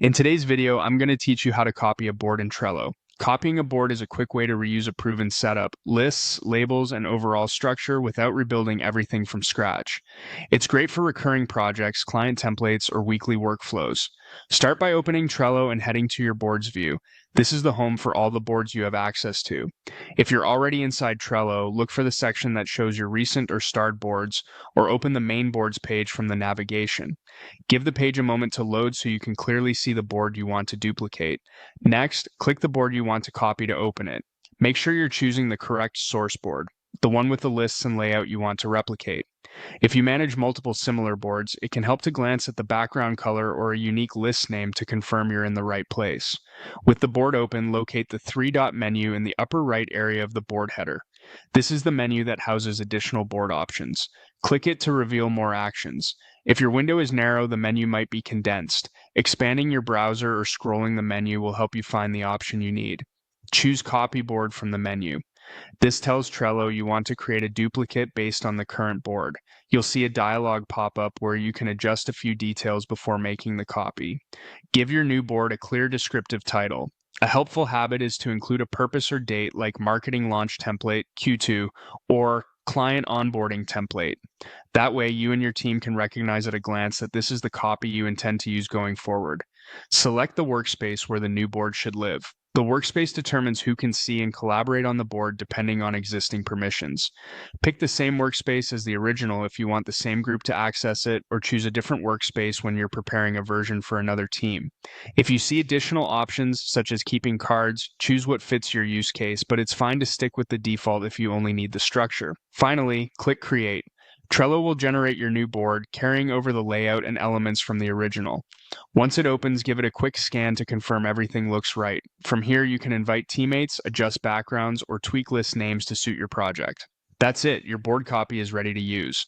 In today's video, I'm going to teach you how to copy a board in Trello. Copying a board is a quick way to reuse a proven setup, lists, labels, and overall structure without rebuilding everything from scratch. It's great for recurring projects, client templates, or weekly workflows. Start by opening Trello and heading to your boards view. This is the home for all the boards you have access to. If you're already inside Trello, look for the section that shows your recent or starred boards, or open the main boards page from the navigation. Give the page a moment to load so you can clearly see the board you want to duplicate. Next, click the board you want to copy to open it. Make sure you're choosing the correct source board, the one with the lists and layout you want to replicate. If you manage multiple similar boards, it can help to glance at the background color or a unique list name to confirm you're in the right place. With the board open, locate the three-dot menu in the upper right area of the board header. This is the menu that houses additional board options. Click it to reveal more actions. If your window is narrow, the menu might be condensed. Expanding your browser or scrolling the menu will help you find the option you need. Choose Copy Board from the menu. This tells Trello you want to create a duplicate based on the current board. You'll see a dialog pop up where you can adjust a few details before making the copy. Give your new board a clear descriptive title. A helpful habit is to include a purpose or date like Marketing Launch Template, Q2, or Client Onboarding Template. That way, you and your team can recognize at a glance that this is the copy you intend to use going forward. Select the workspace where the new board should live. The workspace determines who can see and collaborate on the board depending on existing permissions. Pick the same workspace as the original if you want the same group to access it, or choose a different workspace when you're preparing a version for another team. If you see additional options, such as keeping cards, choose what fits your use case, but it's fine to stick with the default if you only need the structure. Finally, click Create. Trello will generate your new board, carrying over the layout and elements from the original. Once it opens, give it a quick scan to confirm everything looks right. From here, you can invite teammates, adjust backgrounds, or tweak list names to suit your project. That's it, your board copy is ready to use.